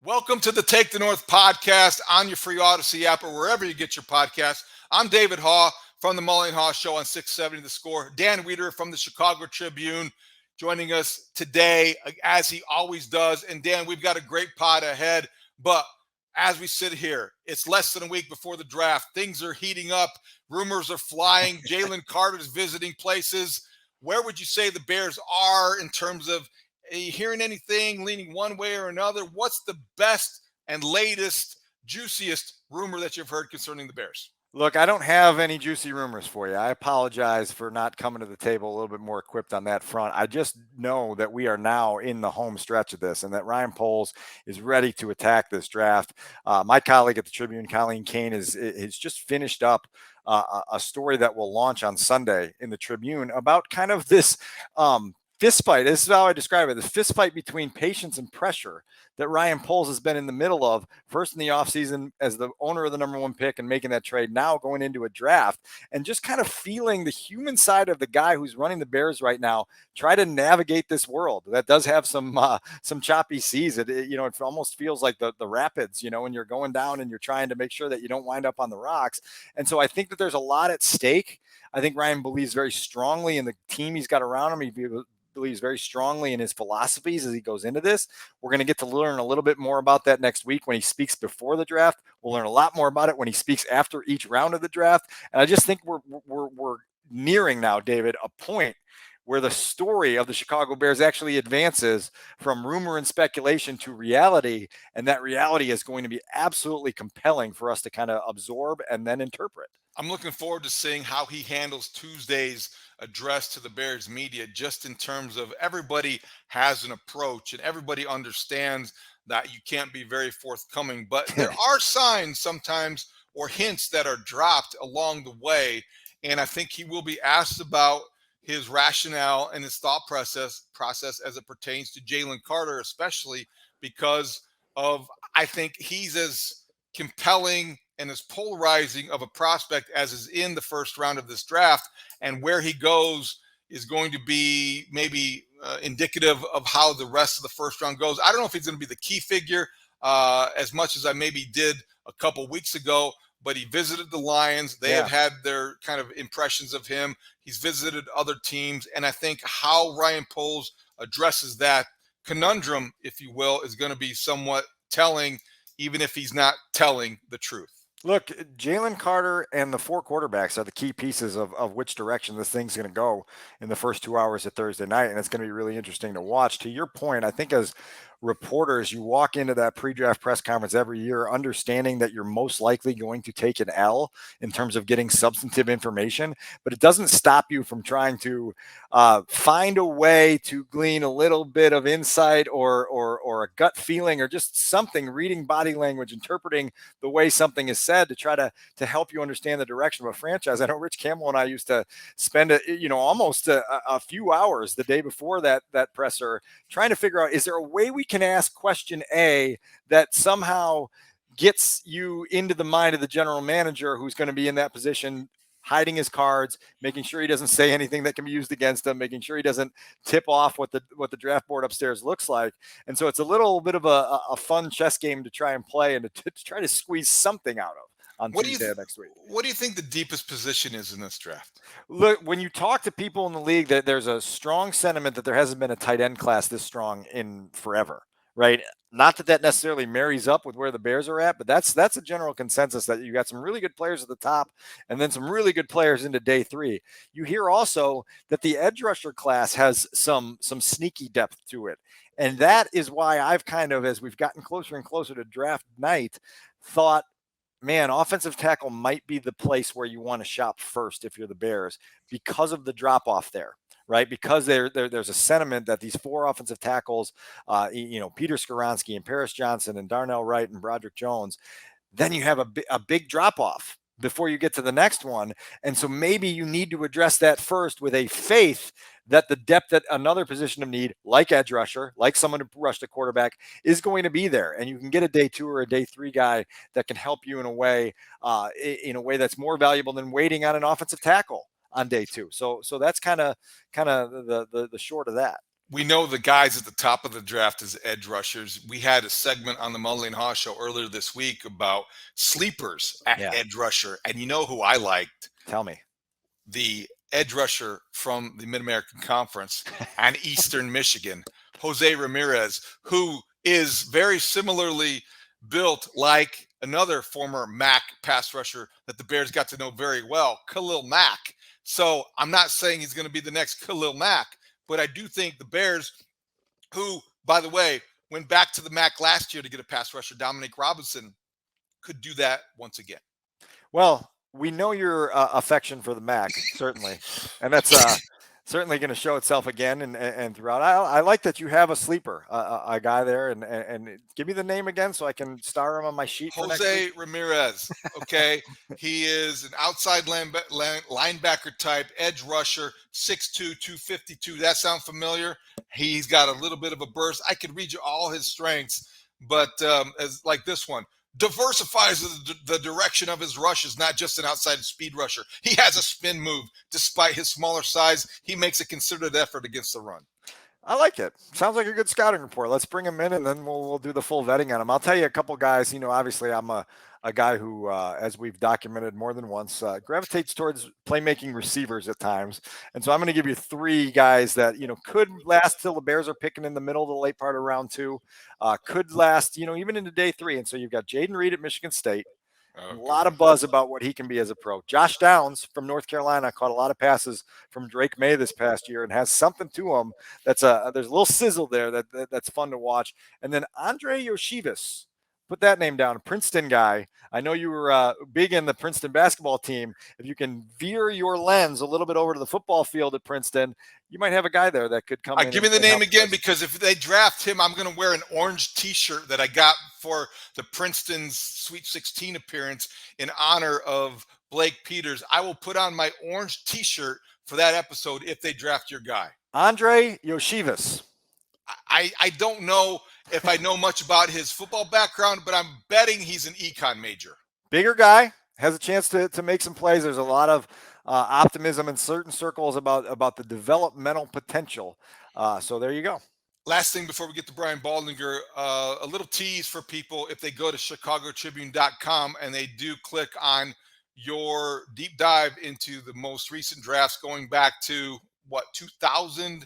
Welcome to the Take the North podcast on your free Audacy app or wherever you get your podcasts. I'm David Haugh from the Haugh Show on 670 The Score. Dan Wiederer from the Chicago Tribune joining us today, as he always does. And Dan, we've got a great pod ahead. But as we sit here, it's less than a week before the draft. Things are heating up. Rumors are flying. Jalen Carter's visiting places. Where would you say the Bears are in terms of, are you hearing anything leaning one way or another? What's the best and latest, juiciest rumor that you've heard concerning the Bears? Look, I don't have any juicy rumors for you. I apologize for not coming to the table a little bit more equipped on that front. I just know that we are now in the home stretch of this and that Ryan Poles is ready to attack this draft. My colleague at the Tribune, Colleen Kane, is just finished up a story that will launch on Sunday in the Tribune about kind of this fist fight. This is how I describe it. This fist fight between patience and pressure that Ryan Poles has been in the middle of, first in the offseason as the owner of the number one pick and making that trade, now going into a draft, and just kind of feeling the human side of the guy who's running the Bears right now try to navigate this world that does have some choppy seas. It almost feels like the rapids, when you're going down and you're trying to make sure that you don't wind up on the rocks. And so I think that there's a lot at stake. I think Ryan believes very strongly in the team he's got around him. He believes very strongly in his philosophies as he goes into this. We're going to get to learn a little bit more about that next week when he speaks before the draft. We'll learn a lot more about it when he speaks after each round of the draft. And I just think we're nearing now, David, a point where the story of the Chicago Bears actually advances from rumor and speculation to reality. And that reality is going to be absolutely compelling for us to kind of absorb and then interpret. I'm looking forward to seeing how he handles Tuesday's address to the Bears media, just in terms of everybody has an approach and everybody understands that you can't be very forthcoming. But there are signs sometimes or hints that are dropped along the way. And I think he will be asked about his rationale and his thought process as it pertains to Jalen Carter, especially because of, I think he's as compelling and as polarizing of a prospect as is in the first round of this draft, and where he goes is going to be maybe indicative of how the rest of the first round goes. I don't know if he's going to be the key figure as much as I maybe did a couple weeks ago, but he visited the Lions. They have had their kind of impressions of him. He's visited other teams, and I think how Ryan Poles addresses that conundrum, if you will, is going to be somewhat telling, even if he's not telling the truth. Look, Jalen Carter and the four quarterbacks are the key pieces of which direction this thing's going to go in the first 2 hours of Thursday night, and it's going to be really interesting to watch. To your point, I think as reporters, you walk into that pre-draft press conference every year understanding that you're most likely going to take an L in terms of getting substantive information, but it doesn't stop you from trying to find a way to glean a little bit of insight or a gut feeling or just something, reading body language, interpreting the way something is said to try to help you understand the direction of a franchise. I know Rich Campbell and I used to spend almost a few hours the day before that presser trying to figure out, is there a way we can ask question A that somehow gets you into the mind of the general manager who's going to be in that position, hiding his cards, making sure he doesn't say anything that can be used against him, making sure he doesn't tip off what the draft board upstairs looks like. And so it's a little bit of a fun chess game to try and play and to try to squeeze something out of on Tuesday next week. What do you think the deepest position is in this draft? Look, when you talk to people in the league, that there's a strong sentiment that there hasn't been a tight end class this strong in forever, right? Not that necessarily marries up with where the Bears are at, but that's a general consensus that you got some really good players at the top and then some really good players into day three. You hear also that the edge rusher class has some sneaky depth to it. And that is why I've kind of, as we've gotten closer and closer to draft night, thought, man, offensive tackle might be the place where you want to shop first if you're the Bears because of the drop-off there, right? Because there's a sentiment that these four offensive tackles, Peter Skoronski and Paris Johnson and Darnell Wright and Broderick Jones, then you have a big drop-off before you get to the next one. And so maybe you need to address that first with a faith that the depth at another position of need, like edge rusher, like someone to rush the quarterback, is going to be there. And you can get a day two or a day three guy that can help you in a way that's more valuable than waiting on an offensive tackle on day two. So that's kind of the short of that. We know the guys at the top of the draft as edge rushers. We had a segment on the Mully and Haugh show earlier this week about sleepers at Yeah. edge rusher. And you know who I liked? Tell me. The edge rusher from the Mid-American Conference and Eastern Michigan, Jose Ramirez, who is very similarly built like another former MAC pass rusher that the Bears got to know very well, Khalil Mack. So I'm not saying he's going to be the next Khalil Mack, but I do think the Bears, who, by the way, went back to the MAC last year to get a pass rusher, Dominic Robinson, could do that once again. Well, we know your affection for the Mac, certainly, and that's certainly going to show itself again and throughout. I like that you have a sleeper, a guy there, and give me the name again so I can star him on my sheet for next Jose week. Ramirez. Okay. He is an outside linebacker type, edge rusher, 6'2, 252. That sound familiar? He's got a little bit of a burst. I could read you all his strengths, but as like this one, diversifies the direction of his rushes, not just an outside speed rusher. He has a spin move. Despite his smaller size, he makes a concerted effort against the run. I like it. Sounds like a good scouting report. Let's bring him in, and then we'll do the full vetting on him. I'll tell you a couple guys. Obviously, I'm a guy who, as we've documented more than once, gravitates towards playmaking receivers at times. And so I'm going to give you three guys that could last till the Bears are picking in the middle of the late part of round two. Could last, even into day three. And so you've got Jaden Reed at Michigan State. A lot of buzz about what he can be as a pro. Josh Downs from North Carolina caught a lot of passes from Drake May this past year and has something to him. There's a little sizzle there that's fun to watch. And then Andre Yoshivas, put that name down, Princeton guy. I know you were big in the Princeton basketball team. If you can veer your lens a little bit over to the football field at Princeton, you might have a guy there that could come in. Give me the name again, because if they draft him, I'm going to wear an orange T-shirt that I got for the Princeton's Sweet 16 appearance in honor of Blake Peters. I will put on my orange T-shirt for that episode if they draft your guy. Andre Yoshivas. I don't know if I know much about his football background, but I'm betting he's an econ major. Bigger guy, has a chance to make some plays. There's a lot of optimism in certain circles about the developmental potential. So there you go. Last thing before we get to Brian Baldinger, a little tease for people. If they go to chicagotribune.com and they do click on your deep dive into the most recent drafts going back to 2001?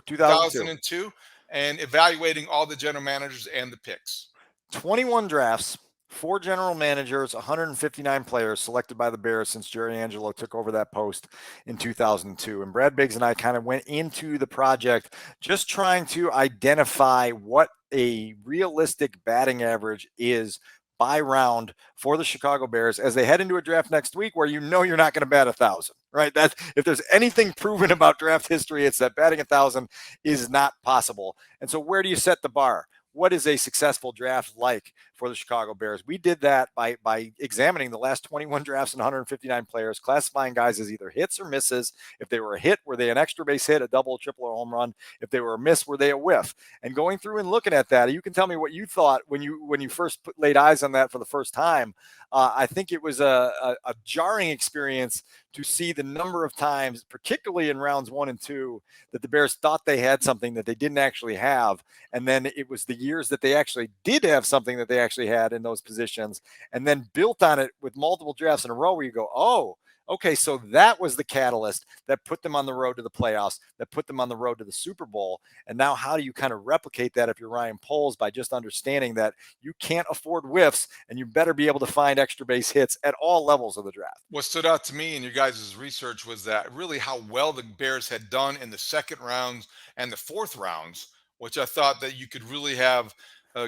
2002, and evaluating all the general managers and the picks. 21 drafts, 4 general managers, 159 players selected by the Bears since Jerry Angelo took over that post in 2002. And Brad Biggs and I kind of went into the project just trying to identify what a realistic batting average is by round for the Chicago Bears as they head into a draft next week where you're not going to bat 1,000, right? That's, if there's anything proven about draft history, it's that batting 1,000 is not possible. And so where do you set the bar? What is a successful draft like for the Chicago Bears? We did that by examining the last 21 drafts and 159 players, classifying guys as either hits or misses. If they were a hit, were they an extra base hit, a double, a triple, or home run? If they were a miss, were they a whiff? And going through and looking at that, you can tell me what you thought when you first laid eyes on that for the first time. I think it was a jarring experience to see the number of times, particularly in rounds 1 and 2, that the Bears thought they had something that they didn't actually have. And then it was the years that they actually did have something that they actually had in those positions, and then built on it with multiple drafts in a row where you go, oh, okay, so that was the catalyst that put them on the road to the playoffs, that put them on the road to the Super Bowl. And now how do you kind of replicate that if you're Ryan Poles by just understanding that you can't afford whiffs and you better be able to find extra base hits at all levels of the draft? What stood out to me in your guys' research was that really how well the Bears had done in the second rounds and the fourth rounds, which I thought that you could really have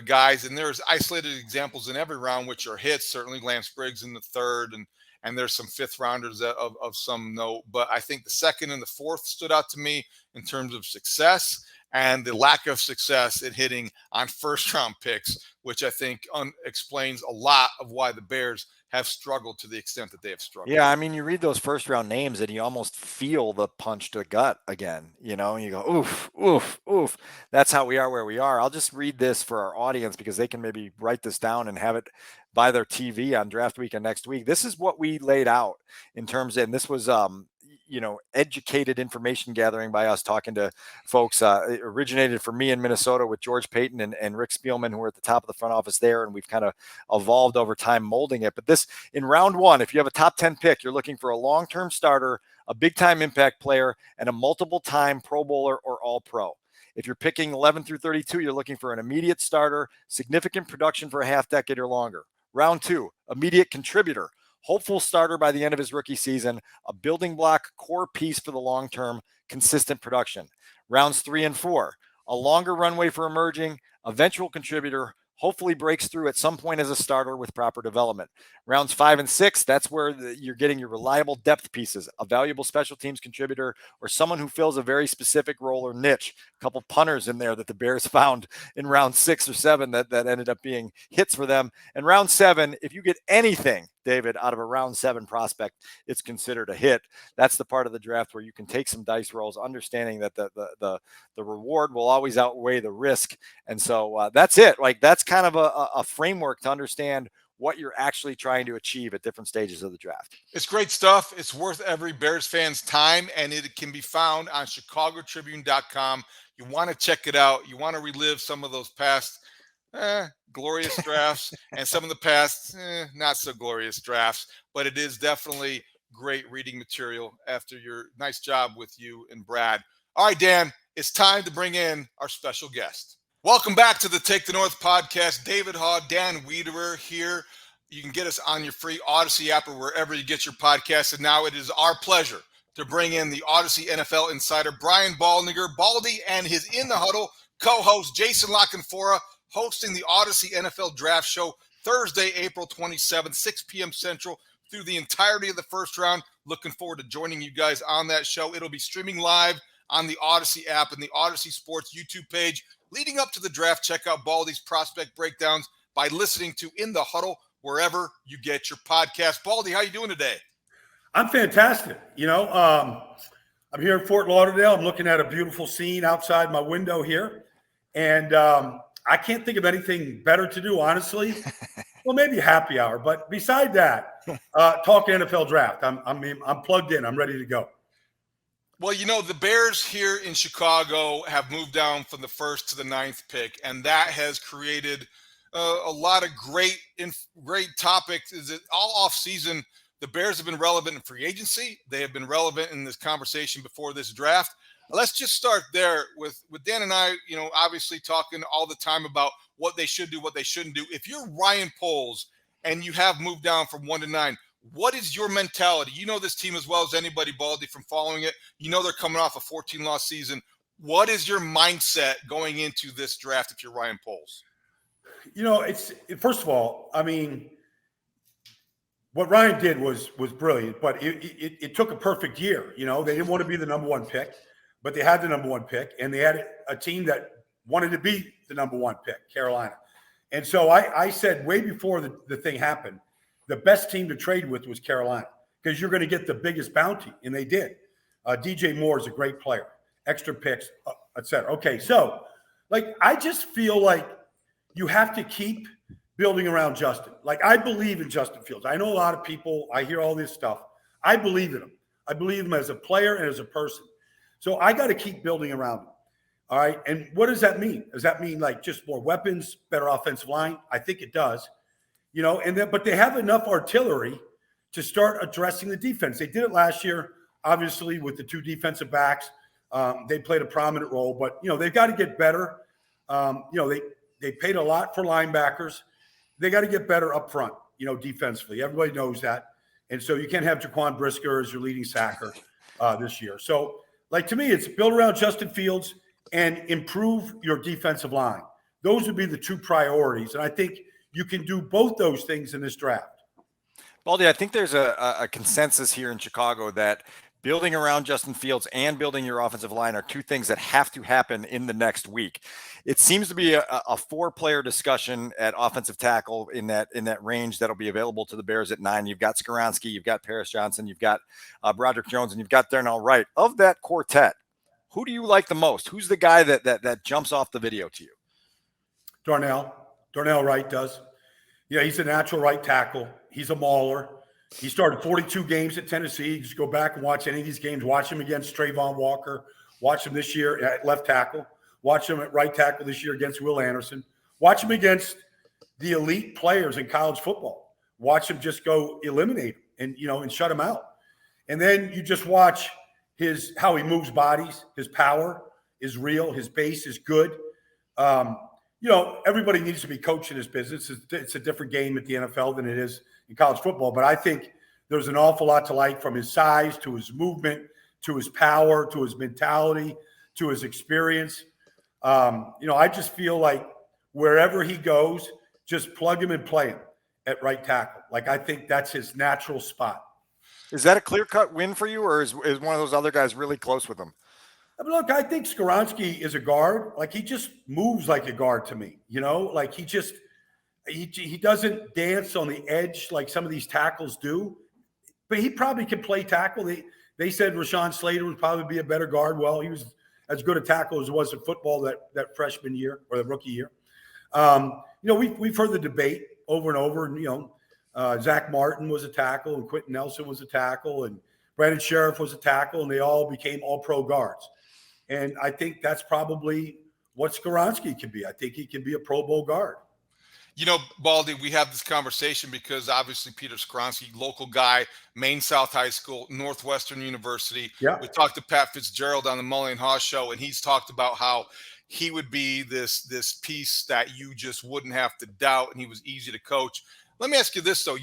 guys, and there's isolated examples in every round, which are hits, certainly Lance Briggs in the third, and there's some fifth rounders of some note. But I think the second and the fourth stood out to me in terms of success and the lack of success in hitting on first round picks, which I think explains a lot of why the Bears have struggled to the extent that they have struggled. Yeah, I mean, you read those first round names and you almost feel the punch to the gut again, and you go, oof, oof, oof. That's how we are where we are. I'll just read this for our audience because they can maybe write this down and have it by their TV on draft week and next week. This is what we laid out in terms of, and this was educated information gathering by us talking to folks. It originated for me in Minnesota with George Payton and Rick Spielman, who were at the top of the front office there, and we've kind of evolved over time molding it. But this, in round one, if you have a top 10 pick, you're looking for a long-term starter, a big-time impact player, and a multiple-time Pro Bowler or All-Pro. If you're picking 11 through 32, you're looking for an immediate starter, significant production for a half decade or longer. Round two, immediate contributor, hopeful starter by the end of his rookie season, a building block core piece for the long term, consistent production. Rounds 3 and 4, a longer runway for emerging, eventual contributor, hopefully breaks through at some point as a starter with proper development. Rounds 5 and 6, that's where you're getting your reliable depth pieces, a valuable special teams contributor, or someone who fills a very specific role or niche. A couple punters in there that the Bears found in round 6 or 7 that ended up being hits for them. And round 7, if you get anything, David, out of a round 7 prospect, it's considered a hit. That's the part of the draft where you can take some dice rolls, understanding that the reward will always outweigh the risk. And so that's it. Like, that's kind of a framework to understand what you're actually trying to achieve at different stages of the draft. It's great stuff. It's worth every Bears fan's time, and it can be found on chicagotribune.com. You want to check it out. You want to relive some of those past glorious drafts and some of the past not so glorious drafts, but it is definitely great reading material after your nice job with you and Brad. All right, Dan, it's time to bring in our special guest. Welcome back to the Take the North podcast. David Haugh, Dan Wiederer here. You can get us on your free Audacy app or wherever you get your podcasts. And now it is our pleasure to bring in the Audacy NFL insider, Brian Baldinger, Baldy, and his In The Huddle co-host, Jason La Canfora, hosting the Audacy NFL Draft Show Thursday, April 27th, 6 p.m. Central, through the entirety of the first round. Looking forward to joining you guys on that show. It'll be streaming live on the Audacy app and the Audacy Sports YouTube page. Leading up to the draft, check out Baldy's prospect breakdowns by listening to In The Huddle wherever you get your podcast. Baldy, how you doing today? I'm fantastic. I'm here in Fort Lauderdale. I'm looking at a beautiful scene outside my window here. And I can't think of anything better to do, honestly. Well, maybe happy hour. But beside that, talking NFL draft. I'm plugged in. I'm ready to go. Well, the Bears here in Chicago have moved down from the 1st to the 9th pick, and that has created a lot of great topics. Is it all offseason? The Bears have been relevant in free agency. They have been relevant in this conversation before this draft. Let's just start there with Dan and I, obviously talking all the time about what they should do, what they shouldn't do. If you're Ryan Poles and you have moved down from 1 to 9, what is your mentality? You know this team as well as anybody, Baldy, from following it. They're coming off a 14-loss season. What is your mindset going into this draft if you're Ryan Poles? First of all, what Ryan did was brilliant, but it took a perfect year. They didn't want to be the number 1 pick, but they had the number 1 pick, and they had a team that wanted to be the number 1 pick, Carolina. And so I said way before the thing happened, the best team to trade with was Carolina because you're going to get the biggest bounty, and they did. DJ Moore is a great player, extra picks, et cetera. Okay, so I just feel like you have to keep building around Justin. I believe in Justin Fields. I know a lot of people, I hear all this stuff. I believe in him. I believe him as a player and as a person. So I got to keep building around him. All right. And what does that mean? Does that mean just more weapons, better offensive line? I think it does. But they have enough artillery to start addressing the defense. They did it last year, obviously, with the 2 defensive backs. They played a prominent role, but they've got to get better. They paid a lot for linebackers. They got to get better up front, defensively. Everybody knows that. And so you can't have Jaquan Brisker as your leading sacker this year. So, to me, it's build around Justin Fields and improve your defensive line. Those would be the 2 priorities. And I think you can do both those things in this draft. Baldy, I think there's a consensus here in Chicago that building around Justin Fields and building your offensive line are 2 things that have to happen in the next week. It seems to be a 4-player discussion at offensive tackle in that range that'll be available to the Bears at 9. You've got Skoronski, you've got Paris Johnson, you've got Broderick Jones, and you've got Darnell Wright. Of that quartet, who do you like the most? Who's the guy that jumps off the video to you? Darnell Wright does. He's a natural right tackle. He's a mauler. He started 42 games at Tennessee. Just go back and watch any of these games. Watch him against Trayvon Walker. Watch him this year at left tackle. Watch him at right tackle this year against Will Anderson. Watch him against the elite players in college football. Watch him just go eliminate them and shut him out. And then you just watch how he moves bodies. His power is real. His base is good. Everybody needs to be coached in this business. It's a different game at the NFL than it is in college football. But I think there's an awful lot to like, from his size to his movement, to his power, to his mentality, to his experience. I just feel like wherever he goes, just plug him and play him at right tackle. Like, I think that's his natural spot. Is that a clear-cut win for you, or is one of those other guys really close with him? I mean, look, I think Skoronski is a guard. Like, he just moves like a guard to me, like he doesn't dance on the edge like some of these tackles do, but he probably can play tackle. They said Rashawn Slater would probably be a better guard. Well, he was as good a tackle as he was in football that freshman year or the rookie year. We've heard the debate over and over, and, Zach Martin was a tackle, and Quentin Nelson was a tackle, and Brandon Sheriff was a tackle, and they all became all-pro guards. And I think that's probably what Skoronski can be. I think he can be a Pro Bowl guard. Baldy, we have this conversation because obviously Peter Skoronski, local guy, Maine South High School, Northwestern University. Yeah. We talked to Pat Fitzgerald on the Mully and Haugh show, and he's talked about how he would be this piece that you just wouldn't have to doubt, and he was easy to coach. Let me ask you this, though.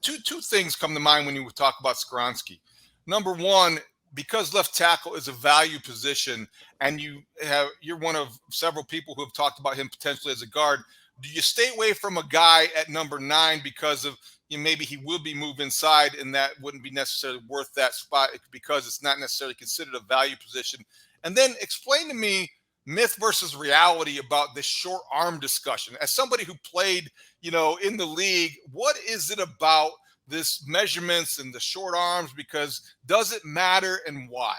Two things come to mind when you talk about Skoronski. Number one, because left tackle is a value position, and you're one of several people who have talked about him potentially as a guard. Do you stay away from a guy at number 9 because of maybe he will be moved inside, and that wouldn't be necessarily worth that spot because it's not necessarily considered a value position? And then explain to me myth versus reality about this short arm discussion. As somebody who played, in the league, what is it about this measurements and the short arms? Because does it matter, and why?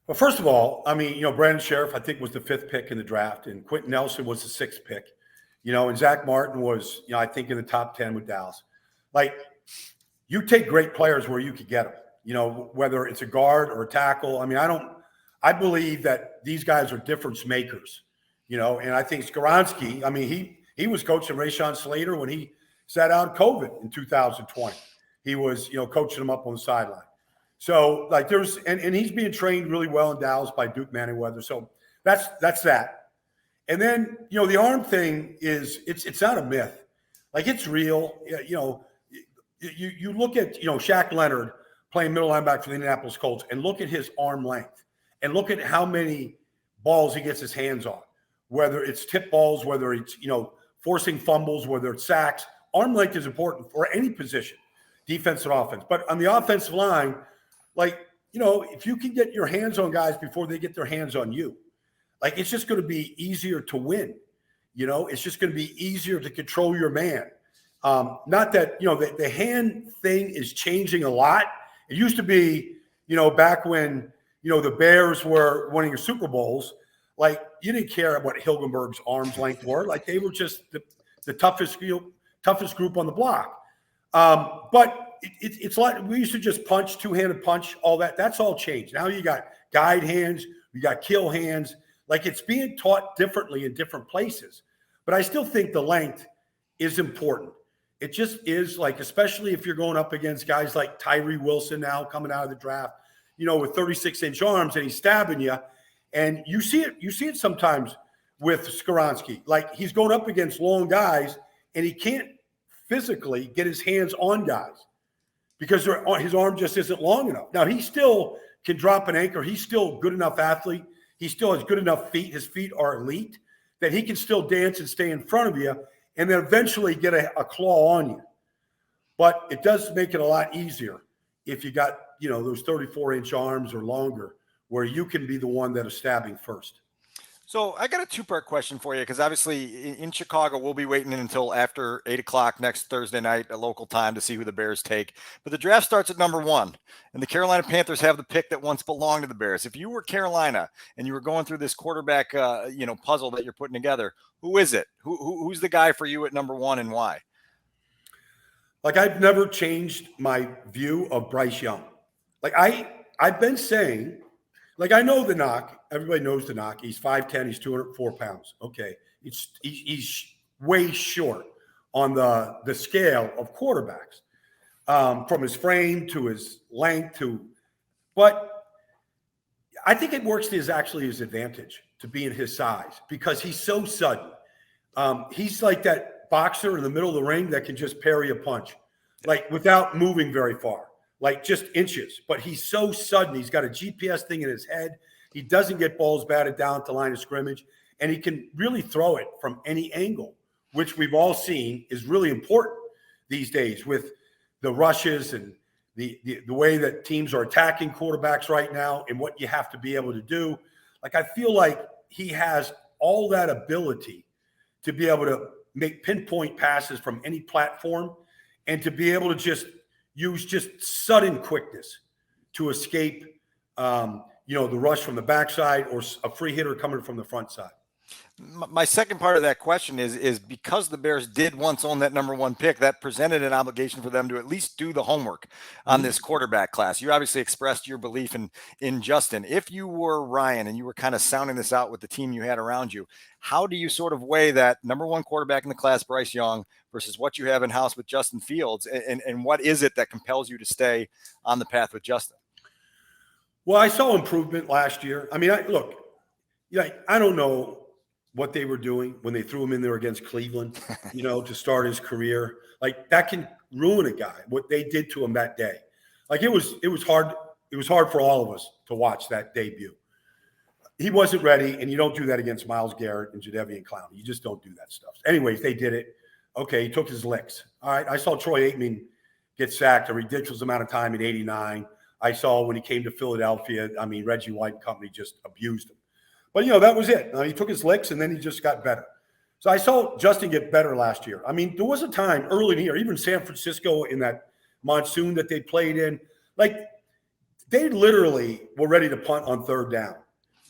Well, first of all, I mean, Brandon Sheriff, I think, was the 5th pick in the draft, and Quentin Nelson was the 6th pick, and Zach Martin was, I think, in the top 10 with Dallas. Like, you take great players where you could get them, whether it's a guard or a tackle. I mean, I believe that these guys are difference makers, and I think Skoronski, I mean, he was coaching Rashawn Slater when he sat out COVID in 2020. He was, coaching him up on the sideline. So, like, and he's being trained really well in Dallas by Duke Manyweather. So that's that. And then, the arm thing it's not a myth. Like, it's real. You look at, Shaq Leonard playing middle linebacker for the Indianapolis Colts, and look at his arm length, and look at how many balls he gets his hands on, whether it's tip balls, whether it's, forcing fumbles, whether it's sacks. Arm length is important for any position, defense and offense. But on the offensive line, like, if you can get your hands on guys before they get their hands on you, like, it's just going to be easier to win. It's just going to be easier to control your man. Not that, the hand thing is changing a lot. It used to be, back when, the Bears were winning your Super Bowls, like, you didn't care what Hilgenberg's arms length were. Like, they were just the toughest group on the block. But it's like we used to just punch, two-handed punch, all that. That's all changed. Now you got guide hands, you got kill hands. Like, it's being taught differently in different places. But I still think the length is important. It just is, like, especially if you're going up against guys like Tyree Wilson now coming out of the draft, with 36-inch arms, and he's stabbing you. And you see it sometimes with Skoronski. Like, he's going up against long guys, and he can't physically get his hands on guys because his arm just isn't long enough. Now, he still can drop an anchor. He's still a good enough athlete. He still has good enough feet. His feet are elite that he can still dance and stay in front of you and then eventually get a claw on you. But it does make it a lot easier if you got, those 34-inch arms or longer, where you can be the one that is stabbing first. So I got a 2-part question for you, because obviously in Chicago, we'll be waiting until after 8 o'clock next Thursday night at local time to see who the Bears take. But the draft starts at number 1, and the Carolina Panthers have the pick that once belonged to the Bears. If you were Carolina and you were going through this quarterback, puzzle that you're putting together, who is it? Who's the guy for you at number 1, and why? Like, I've never changed my view of Bryce Young. Like, I've been saying, like, I know the knock. Everybody knows the knock. He's 5'10", he's 204 pounds. Okay. He's way short on the scale of quarterbacks, from his frame to his length but I think it works to his advantage to be in his size because he's so sudden. He's like that boxer in the middle of the ring that can just parry a punch, like without moving very far, like just inches. But he's so sudden. He's got a GPS thing in his head. He doesn't get balls batted down at the line of scrimmage, and he can really throw it from any angle, which we've all seen is really important these days with the rushes and the way that teams are attacking quarterbacks right now and what you have to be able to do. Like, I feel like he has all that ability to be able to make pinpoint passes from any platform and to be able to just use just sudden quickness to escape, the rush from the backside or a free hitter coming from the front side. My second part of that question is because the Bears did once own that number 1 pick, that presented an obligation for them to at least do the homework on this quarterback class. You obviously expressed your belief in Justin. If you were Ryan and you were kind of sounding this out with the team you had around you, how do you sort of weigh that number 1 quarterback in the class, Bryce Young, versus what you have in house with Justin Fields? And what is it that compels you to stay on the path with Justin? Well, I saw improvement last year. I mean, I don't know what they were doing when they threw him in there against Cleveland, to start his career. Like, that can ruin a guy, what they did to him that day. Like, it was hard. It was hard for all of us to watch that debut. He wasn't ready, and you don't do that against Myles Garrett and Jadeveon Clowney. You just don't do that stuff. Anyways, they did it. Okay, he took his licks. All right, I saw Troy Aikman get sacked a ridiculous amount of time in '89. I saw when he came to Philadelphia, Reggie White and company just abused him. But, that was it. He took his licks, and then he just got better. So I saw Justin get better last year. I mean, there was a time early in the year, even San Francisco in that monsoon that they played in, like, they literally were ready to punt on 3rd down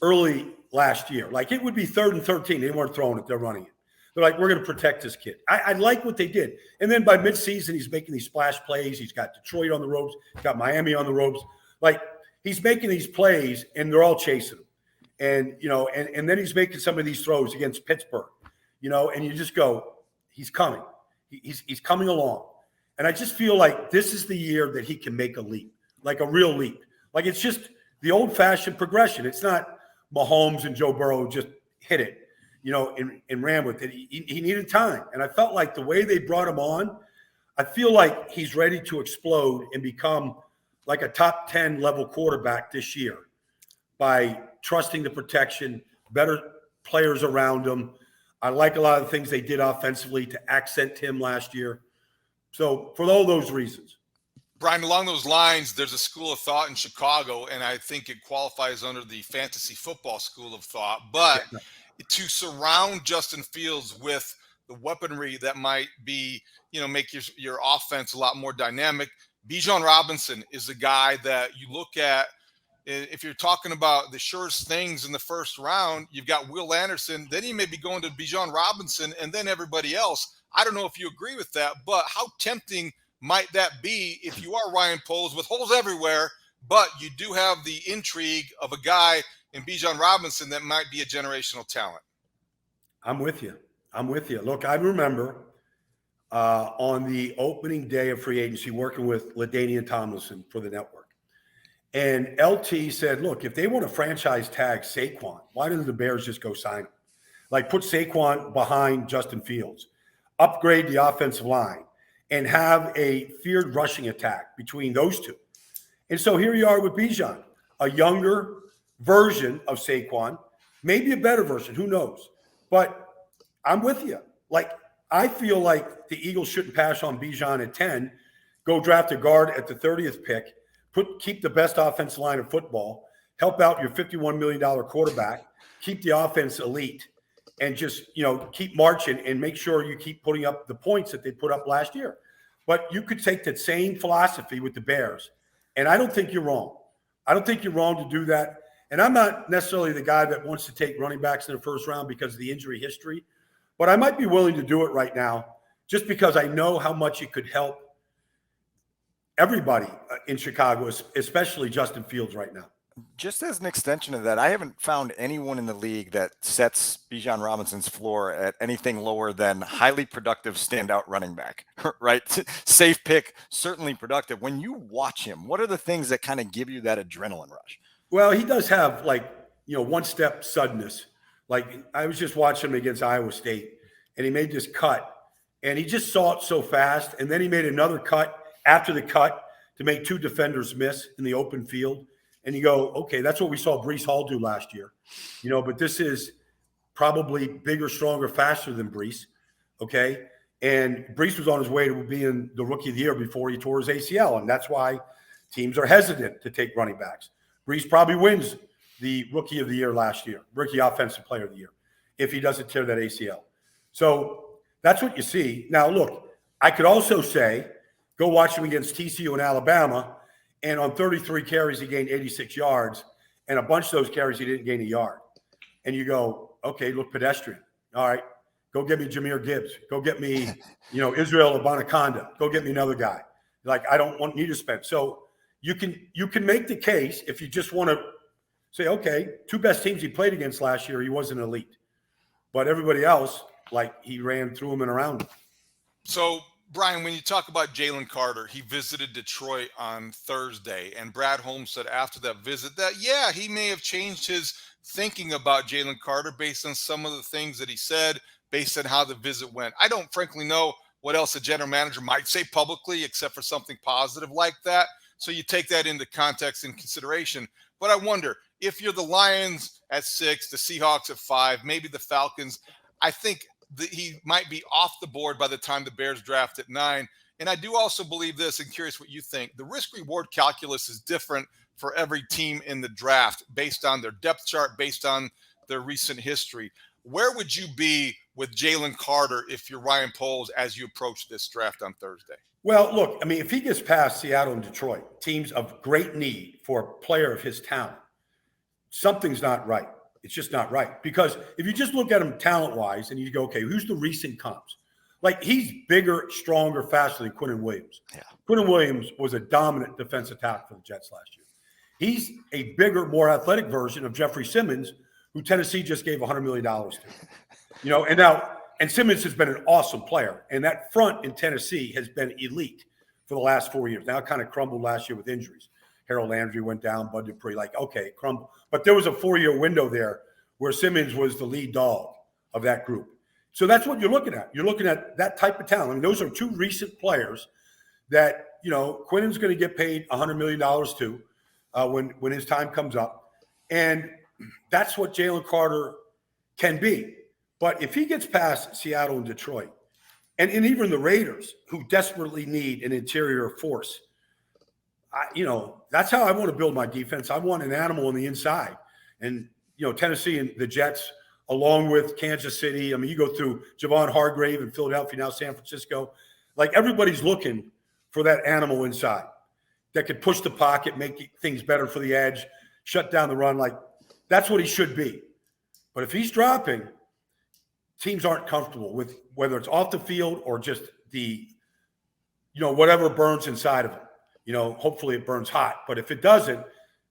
early last year. Like, it would be 3rd and 13. They weren't throwing it. They're running it. They're like, we're going to protect this kid. I like what they did. And then by midseason, he's making these splash plays. He's got Detroit on the ropes. He's got Miami on the ropes. Like, he's making these plays, and they're all chasing him. And, and then he's making some of these throws against Pittsburgh, and you just go, he's coming. He's coming along. And I just feel like this is the year that he can make a leap, like a real leap. Like, it's just the old-fashioned progression. It's not Mahomes and Joe Burrow just hit it, and ran with it. He needed time. And I felt like the way they brought him on, I feel like he's ready to explode and become like a top 10 level quarterback this year by trusting the protection, better players around him. I like a lot of the things they did offensively to accent him last year. So for all those reasons. Brian, along those lines, there's a school of thought in Chicago, and I think it qualifies under the fantasy football school of thought. But to surround Justin Fields with the weaponry that might be, make your offense a lot more dynamic, Bijan Robinson is the guy that you look at. If you're talking about the surest things in the first round, you've got Will Anderson, then you may be going to Bijan Robinson, and then everybody else. I don't know if you agree with that, but how tempting might that be if you are Ryan Poles with holes everywhere, but you do have the intrigue of a guy in Bijan Robinson that might be a generational talent? I'm with you. Look, I remember on the opening day of free agency working with LaDainian Tomlinson for the network. And LT said, look, if they want to franchise tag Saquon, why don't the Bears just go sign him? Like, put Saquon behind Justin Fields, upgrade the offensive line, and have a feared rushing attack between those two. And so here you are with Bijan, a younger version of Saquon, maybe a better version, who knows? But I'm with you. Like, I feel like the Eagles shouldn't pass on Bijan at 10, go draft a guard at the 30th pick, keep the best offensive line of football, help out your $51 million quarterback, keep the offense elite, and just, keep marching and make sure you keep putting up the points that they put up last year. But you could take that same philosophy with the Bears, and I don't think you're wrong. I don't think you're wrong to do that. And I'm not necessarily the guy that wants to take running backs in the first round because of the injury history, but I might be willing to do it right now just because I know how much it could help everybody in Chicago, especially Justin Fields right now. Just as an extension of that, I haven't found anyone in the league that sets Bijan Robinson's floor at anything lower than highly productive standout running back, right? Safe pick, certainly productive. When you watch him, what are the things that kind of give you that adrenaline rush? Well, he does have one-step suddenness. Like I was just watching him against Iowa State, and he made this cut, and he just saw it so fast, and then he made another cut after the cut to make two defenders miss in the open field. And you go, okay, that's what we saw Breece Hall do last year, but this is probably bigger, stronger, faster than Breece, okay? And Breece was on his way to being the rookie of the year before he tore his ACL, and that's why teams are hesitant to take running backs. Breece probably wins the rookie of the year last year, rookie offensive player of the year, if he doesn't tear that ACL. So that's what you see. Now, look, I could also say, go watch him against TCU and Alabama, and on 33 carries, he gained 86 yards, and a bunch of those carries, he didn't gain a yard. And you go, okay, look, pedestrian. All right, go get me Jahmyr Gibbs. Go get me, Israel Abanikanda. Go get me another guy. Like, I don't need to spend. So you can make the case if you just want to say, okay, two best teams he played against last year, he wasn't elite. But everybody else, he ran through him and around him. So, Brian, when you talk about Jalen Carter, he visited Detroit on Thursday, and Brad Holmes said after that visit that, yeah, he may have changed his thinking about Jalen Carter based on some of the things that he said, based on how the visit went. I don't frankly know what else a general manager might say publicly, except for something positive like that. So you take that into context and consideration. But I wonder, if you're the Lions at 6, the Seahawks at 5, maybe the Falcons, I think he might be off the board by the time the Bears draft at 9. And I do also believe this, and curious what you think. The risk-reward calculus is different for every team in the draft based on their depth chart, based on their recent history. Where would you be with Jalen Carter if you're Ryan Poles as you approach this draft on Thursday? Well, look, if he gets past Seattle and Detroit, teams of great need for a player of his talent, something's not right. It's just not right. Because if you just look at him talent-wise and you go, okay, who's the recent comps? He's bigger, stronger, faster than Quinnen Williams. Yeah. Quinnen Williams was a dominant defensive tackle for the Jets last year. He's a bigger, more athletic version of Jeffrey Simmons, who Tennessee just gave $100 million to. And Simmons has been an awesome player. And that front in Tennessee has been elite for the last 4 years. Now it kind of crumbled last year with injuries. Harold Landry went down, Bud Dupree, okay, crumble. But there was a 4-year window there where Simmons was the lead dog of that group. So that's what you're looking at. You're looking at that type of talent. Those are two recent players that, Quinnen's going to get paid $100 million to when his time comes up. And that's what Jalen Carter can be. But if he gets past Seattle and Detroit, and even the Raiders, who desperately need an interior force, that's how I want to build my defense. I want an animal on the inside. And, Tennessee and the Jets, along with Kansas City, you go through Javon Hargrave in Philadelphia, now San Francisco. Everybody's looking for that animal inside that could push the pocket, make things better for the edge, shut down the run. That's what he should be. But if he's dropping, teams aren't comfortable with whether it's off the field or just the, whatever burns inside of him. Hopefully it burns hot. But if it doesn't,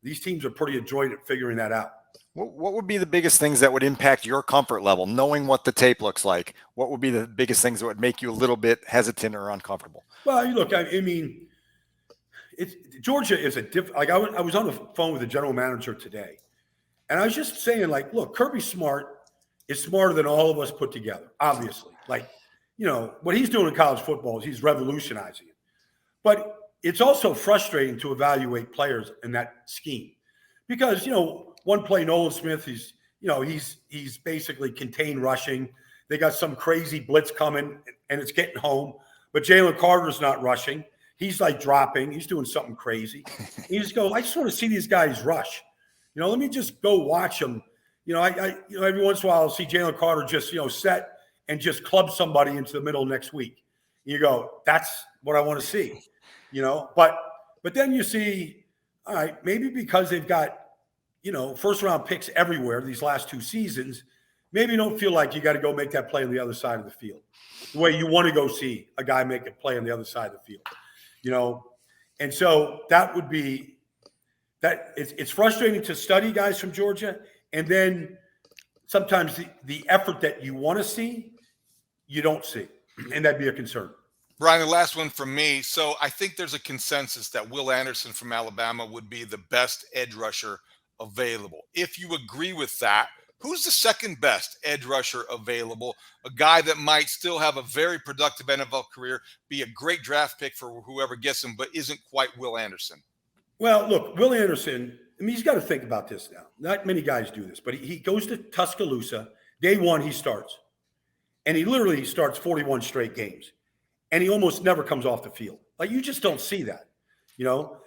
these teams are pretty adroit at figuring that out. What would be the biggest things that would impact your comfort level, knowing what the tape looks like? What would be the biggest things that would make you a little bit hesitant or uncomfortable? Well, look, Georgia is a different. I was on the phone with the general manager today, and I was just saying, look, Kirby Smart is smarter than all of us put together, obviously. What he's doing in college football is he's revolutionizing it. But it's also frustrating to evaluate players in that scheme because, one play, Nolan Smith, he's basically contained rushing. They got some crazy blitz coming, and it's getting home. But Jalen Carter's not rushing. He's dropping. He's doing something crazy. You just go, I just want to see these guys rush. Let me just go watch them. Every once in a while I'll see Jalen Carter just, set and just club somebody into the middle next week. You go, that's what I want to see, But then you see, all right, maybe because they've got, first round picks everywhere these last 2 seasons, maybe you don't feel like you got to go make that play on the other side of the field the way you want to go see a guy make a play on the other side of the field, And so that would be that. It's frustrating to study guys from Georgia, and then sometimes the effort that you want to see, you don't see, and that'd be a concern. Brian, the last one from me. So I think there's a consensus that Will Anderson from Alabama would be the best edge rusher available. If you agree with that, who's the second best edge rusher available? A guy that might still have a very productive NFL career, be a great draft pick for whoever gets him, but isn't quite Will Anderson. Well, look, Will Anderson, I mean, he's got to think about this now. Not many guys do this, but he goes to Tuscaloosa. Day one, he starts. And he literally starts 41 straight games. And he almost never comes off the field. Like, you just don't see that, you know?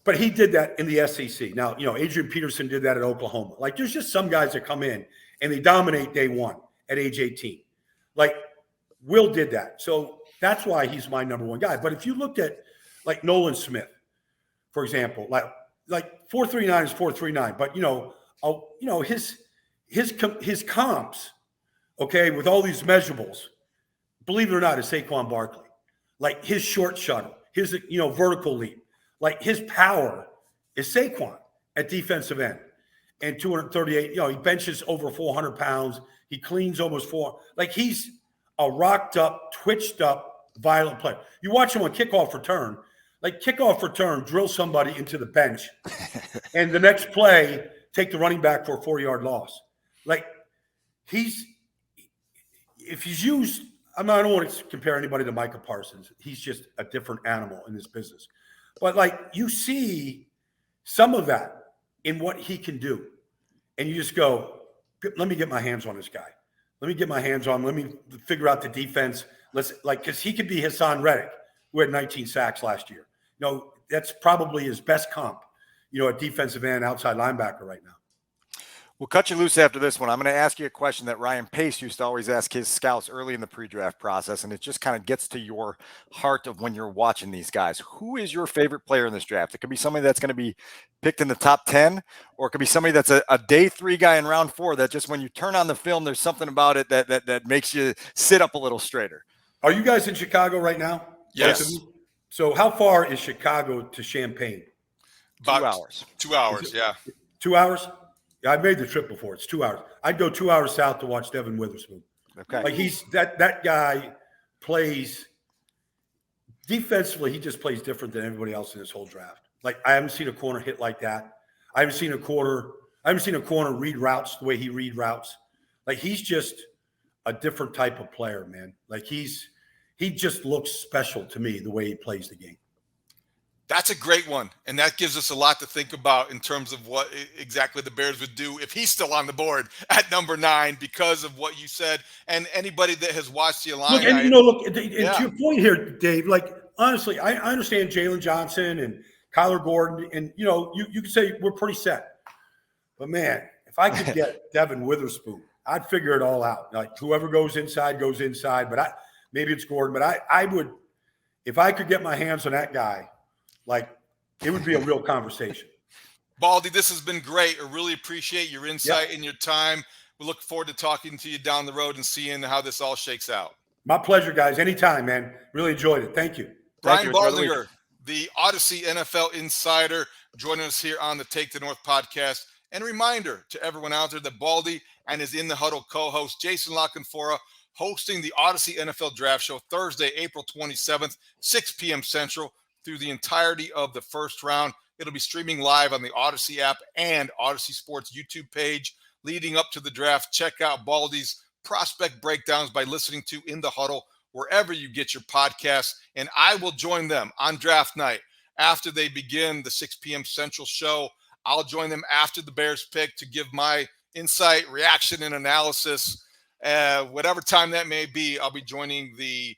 But he did that in the SEC. Now, you know, Adrian Peterson did that at Oklahoma. Like, there's just some guys that come in and they dominate day one at age 18. Like, Will did that. So that's why he's my number one guy. But if you looked at, like, Nolan Smith, for example, like 4.39 is 4.39. But, his comps, okay, with all these measurables, believe it or not, is Saquon Barkley. Like, his short shuttle, his, vertical leap. Like, his power is Saquon at defensive end. And 238, he benches over 400 pounds. He cleans almost 4. Like, he's a rocked up, twitched up, violent player. You watch him on kickoff return. Like, kickoff return, drill somebody into the bench. And the next play, take the running back for a 4-yard loss. Like, if he's used, I don't want to compare anybody to Micah Parsons. He's just a different animal in this business. But, like, you see some of that in what he can do. And you just go, let me get my hands on this guy. Let me get my hands on him. Let me figure out the defense. Because he could be Hassan Reddick, who had 19 sacks last year. That's probably his best comp, at defensive end, outside linebacker right now. We'll cut you loose after this one. I'm going to ask you a question that Ryan Pace used to always ask his scouts early in the pre-draft process, and it just kind of gets to your heart of when you're watching these guys. Who is your favorite player in this draft? It could be somebody that's going to be picked in the top 10, or it could be somebody that's a day 3 guy in round 4 that just when you turn on the film, there's something about it that makes you sit up a little straighter. Are you guys in Chicago right now? Yes. So how far is Chicago to Champaign? About 2 hours. 2 hours, yeah. 2 hours? Yeah, I've made the trip before. It's 2 hours. I'd go 2 hours south to watch Devin Witherspoon. Okay. Like, he's that guy plays defensively. He just plays different than everybody else in this whole draft. Like, I haven't seen a corner hit like that. I haven't seen a corner read routes the way he read routes. Like, he's just a different type of player, man. Like, he just looks special to me the way he plays the game. That's a great one. And that gives us a lot to think about in terms of what exactly the Bears would do if he's still on the board at number 9 because of what you said. And anybody that has wathed the Illini. To your point here, Dave, like, honestly, I understand Jalen Johnson and Kyler Gordon. And, you could say we're pretty set. But, man, if I could get Devin Witherspoon, I'd figure it all out. Like, whoever goes inside. But maybe it's Gordon. But I would, if I could get my hands on that guy, like, it would be a real conversation. Baldy, this has been great. I really appreciate your insight and your time. We look forward to talking to you down the road and seeing how this all shakes out. My pleasure, guys. Anytime, man. Really enjoyed it. Thank you. Brian Baldinger, the Audacy NFL Insider, joining us here on the Take the North podcast. And a reminder to everyone out there that Baldy and his In the Huddle co-host, Jason La Canfora, hosting the Audacy NFL Draft Show Thursday, April 27th, 6 p.m. Central, through the entirety of the first round. It'll be streaming live on the Audacy app and Audacy Sports YouTube page. Leading up to the draft, check out Baldy's prospect breakdowns by listening to In the Huddle wherever you get your podcasts. And I will join them on draft night after they begin the 6 p.m. Central show. I'll join them after the Bears pick to give my insight, reaction, and analysis. Whatever time that may be, I'll be joining the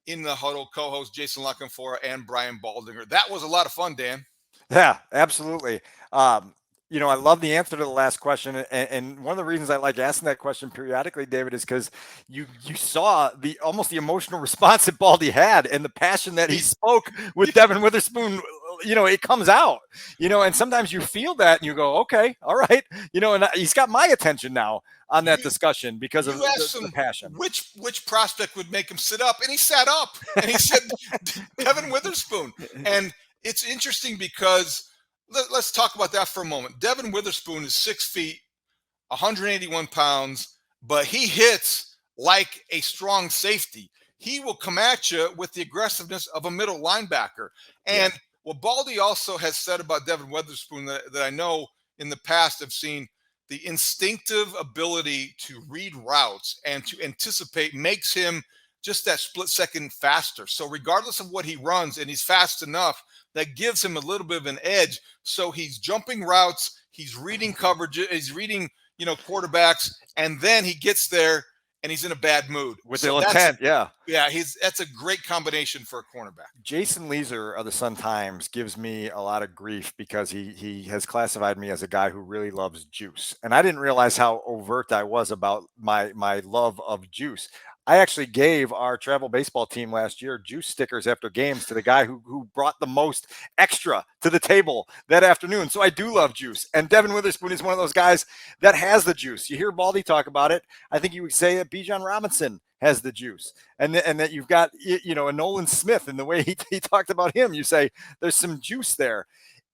In the Huddle co-host Jason La Canfora and Brian Baldinger. That was a lot of fun, Dan. Yeah, absolutely. I love the answer to the last question. And one of the reasons I like asking that question periodically, David, is because you saw almost the emotional response that Baldy had and the passion that he spoke with Devin Witherspoon. It comes out, and sometimes you feel that and you go, okay, all right. And he's got my attention now on that discussion because of the passion. Which prospect would make him sit up? And he sat up and he said, Devin Witherspoon. And It's interesting because let's talk about that for a moment. Devin Witherspoon is 6 feet, 181 pounds, but he hits like a strong safety. He will come at you with the aggressiveness of a middle linebacker. And what Baldy also has said about Devin Witherspoon that I know in the past have seen, the instinctive ability to read routes and to anticipate makes him just that split second faster. So regardless of what he runs, and he's fast enough, that gives him a little bit of an edge. So he's jumping routes, he's reading coverage, he's reading quarterbacks, and then he gets there and he's in a bad mood with so ill intent. Yeah, that's a great combination for a cornerback. Jason Leeser of the Sun-Times gives me a lot of grief because he has classified me as a guy who really loves juice, and I didn't realize how overt I was about my love of juice. I actually gave our travel baseball team last year juice stickers after games to the guy who brought the most extra to the table that afternoon. So I do love juice. And Devin Witherspoon is one of those guys that has the juice. You hear Baldy talk about it. I think you would say that Bijan Robinson has the juice. And that you've got, a Nolan Smith, and the way he talked about him, you say there's some juice there.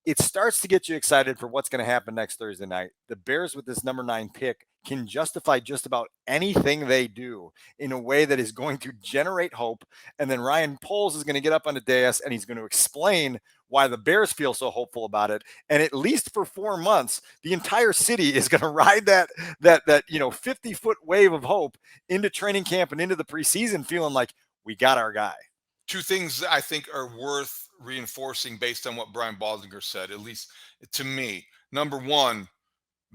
It starts to get you excited for what's going to happen next Thursday night. The Bears with this number 9 pick can justify just about anything they do in a way that is going to generate hope. And then Ryan Poles is going to get up on the dais and he's going to explain why the Bears feel so hopeful about it. And at least for 4 months, the entire city is going to ride that 50-foot wave of hope into training camp and into the preseason, feeling like we got our guy. Two things I think are worth reinforcing based on what Brian Baldinger said, at least to me. Number one,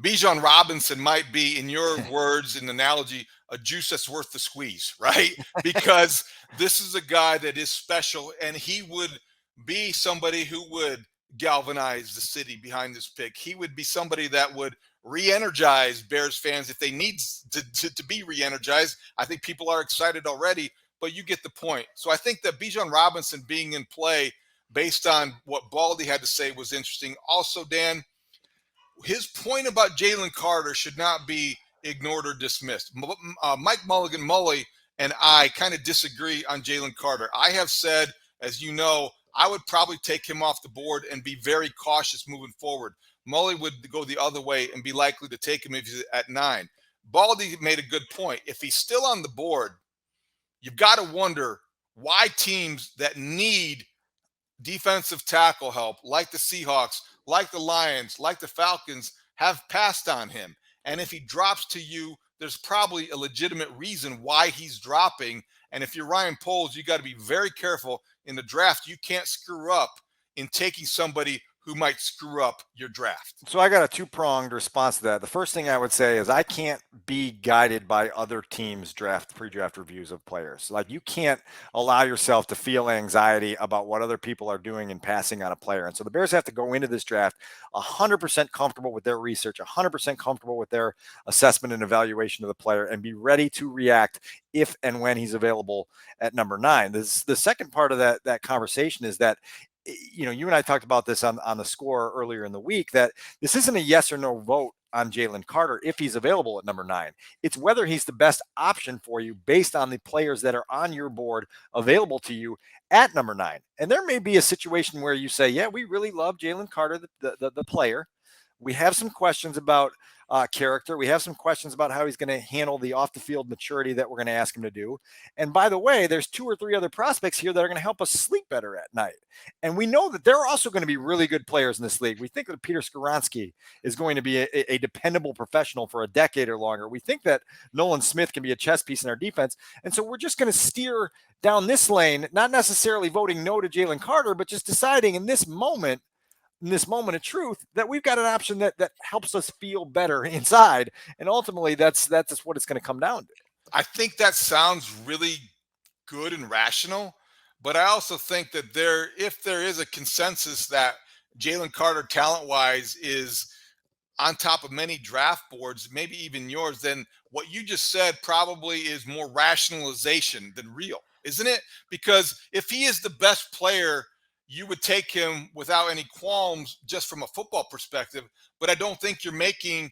Bijan Robinson might be, in your words and analogy, a juice that's worth the squeeze, right? Because this is a guy that is special, and he would be somebody who would galvanize the city behind this pick. He would be somebody that would re-energize Bears fans if they need to be re-energized. I think people are excited already, but you get the point. So I think that Bijan Robinson being in play based on what Baldy had to say was interesting. Also, Dan, his point about Jalen Carter should not be ignored or dismissed. Mike Mully and I kind of disagree on Jalen Carter. I have said, as you know, I would probably take him off the board and be very cautious moving forward. Mully would go the other way and be likely to take him if he's at 9. Baldy made a good point. If he's still on the board, you've got to wonder why teams that need defensive tackle help, like the Seahawks, like the Lions, like the Falcons, have passed on him. And if he drops to you, there's probably a legitimate reason why he's dropping. And if you're Ryan Poles, you got to be very careful in the draft. You can't screw up in taking somebody who might screw up your draft. So I got a two-pronged response to that. The first thing I would say is I can't be guided by other teams' pre-draft reviews of players. Like, you can't allow yourself to feel anxiety about what other people are doing and passing on a player. And so the Bears have to go into this draft 100% comfortable with their research, 100% comfortable with their assessment and evaluation of the player, and be ready to react if and when he's available at number 9. The second part of that conversation is that, you and I talked about this on the score earlier in the week, that this isn't a yes or no vote on Jalen Carter if he's available at number 9. It's whether he's the best option for you based on the players that are on your board available to you at number 9. And there may be a situation where you say, yeah, we really love Jalen Carter, the player. We have some questions about character. We have some questions about how he's going to handle the off the field maturity that we're going to ask him to do. And by the way, there's 2 or 3 other prospects here that are going to help us sleep better at night. And we know that there are also going to be really good players in this league. We think that Peter Skoronski is going to be a dependable professional for a decade or longer. We think that Nolan Smith can be a chess piece in our defense. And so we're just going to steer down this lane, not necessarily voting no to Jalen Carter, but just deciding in this moment of truth that we've got an option that helps us feel better inside. And ultimately that's what it's going to come down to. I think that sounds really good and rational, but I also think that if there is a consensus that Jalen Carter talent-wise is on top of many draft boards, maybe even yours, then what you just said probably is more rationalization than real, isn't it? Because if he is the best player, you would take him without any qualms just from a football perspective. But I don't think you're making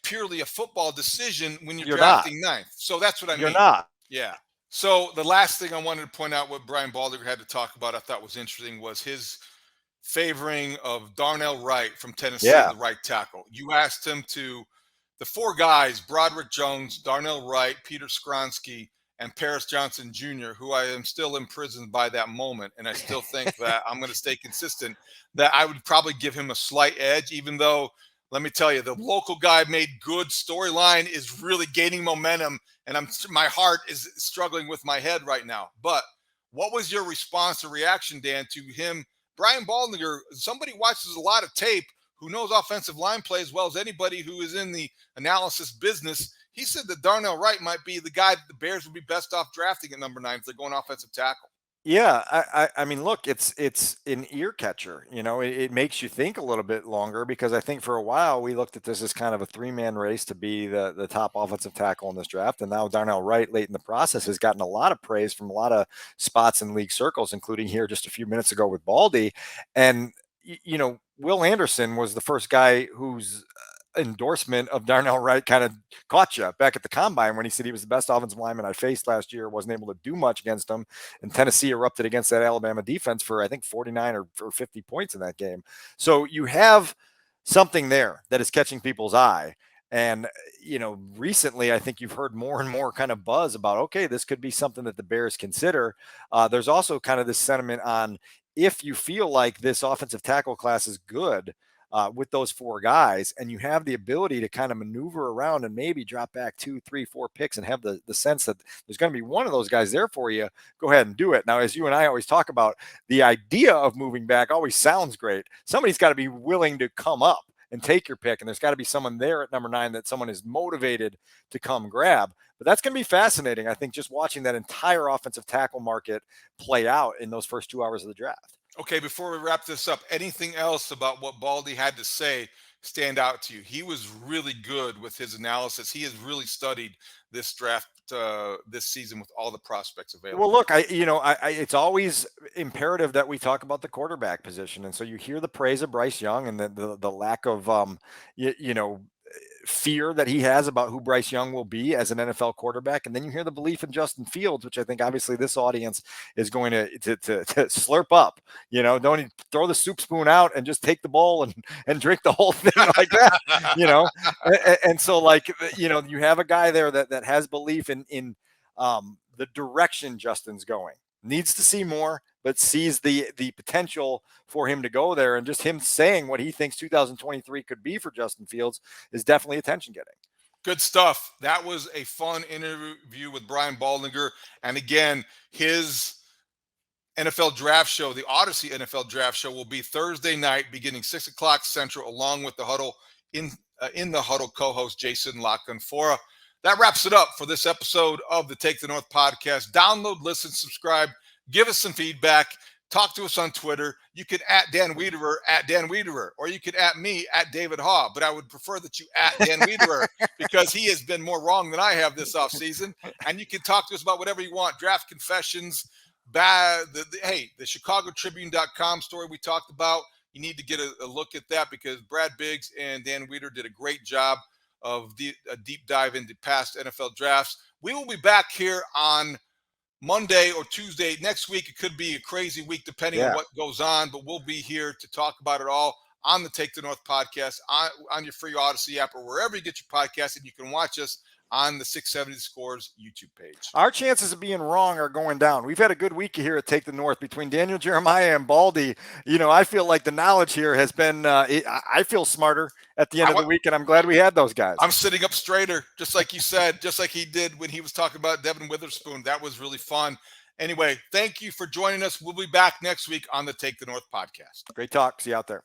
purely a football decision when you're drafting not. 9th. So that's what I mean. You're not. Yeah. So the last thing I wanted to point out, what Brian Baldinger had to talk about, I thought was interesting, was his favoring of Darnell Wright from Tennessee, Yeah. the right tackle. You asked him to, the four guys, Broderick Jones, Darnell Wright, Peter Skronsky, and Paris Johnson Jr., who I am still imprisoned by that moment. And I still think that I'm going to stay consistent, that I would probably give him a slight edge, even though, let me tell you, the local guy made good storyline is really gaining momentum. And my heart is struggling with my head right now. But what was your response or reaction, Dan, to him? Brian Baldinger, somebody watches a lot of tape, who knows offensive line play as well as anybody who is in the analysis business. He said that Darnell Wright might be the guy that the Bears would be best off drafting at number 9 if they're going offensive tackle. Yeah, I mean, look, it's an ear catcher. It makes you think a little bit longer, because I think for a while we looked at this as kind of a three-man race to be the top offensive tackle in this draft, and now Darnell Wright, late in the process, has gotten a lot of praise from a lot of spots in league circles, including here just a few minutes ago with Baldy. And Will Anderson was the first guy whose endorsement of Darnell Wright kind of caught you back at the combine, when he said he was the best offensive lineman I faced last year, wasn't able to do much against him. And Tennessee erupted against that Alabama defense for, I think, 49 or 50 points in that game. So you have something there that is catching people's eye. And, recently, I think you've heard more and more kind of buzz about, okay, this could be something that the Bears consider. There's also kind of this sentiment on, if you feel like this offensive tackle class is good, with those four guys, and you have the ability to kind of maneuver around and maybe drop back 2, 3, 4 picks and have the sense that there's going to be one of those guys there for you, go ahead and do it. Now, as you and I always talk about, the idea of moving back always sounds great. Somebody's got to be willing to come up and take your pick, and there's got to be someone there at number 9 that someone is motivated to come grab. But that's going to be fascinating, I think, just watching that entire offensive tackle market play out in those first 2 hours of the draft. Okay, before we wrap this up, anything else about what Baldy had to say stand out to you? He was really good with his analysis. He has really studied this draft this season with all the prospects available. Well, look, it's always imperative that we talk about the quarterback position, and so you hear the praise of Bryce Young and the lack of fear that he has about who Bryce Young will be as an NFL quarterback. And then you hear the belief in Justin Fields, which I think obviously this audience is going to slurp up. Don't even throw the soup spoon out and just take the bowl and drink the whole thing like that, and so, you have a guy there that has belief in the direction Justin's going. Needs to see more, but sees the potential for him to go there. And just him saying what he thinks 2023 could be for Justin Fields is definitely attention getting. Good stuff. That was a fun interview with Brian Baldinger. And again, his NFL Draft Show, the Audacy NFL Draft Show, will be Thursday night beginning 6 o'clock Central, along with the Huddle in the Huddle co-host Jason La Canfora. That wraps it up for this episode of the Take the North podcast. Download, listen, subscribe, give us some feedback. Talk to us on Twitter. You can at Dan Wiederer, or you can at me at David Haugh. But I would prefer that you at Dan Wiederer, because he has been more wrong than I have this offseason. And you can talk to us about whatever you want. Draft confessions, the ChicagoTribune.com story we talked about. You need to get a look at that, because Brad Biggs and Dan Wiederer did a great job of a deep dive into past NFL drafts. We will be back here on Monday or Tuesday next week. It could be a crazy week depending on what goes on, but we'll be here to talk about it all on the Take the North podcast, on your free Audacy app, or wherever you get your podcast, and you can watch us on the 670 Scores YouTube page. Our chances of being wrong are going down. We've had a good week here at Take the North between Daniel Jeremiah and Baldy. I feel like the knowledge here has been, I feel smarter at the end of the week, and I'm glad we had those guys. I'm sitting up straighter, just like you said, just like he did when he was talking about Devin Witherspoon. That was really fun. Anyway, thank you for joining us. We'll be back next week on the Take the North podcast. Great talk. See you out there.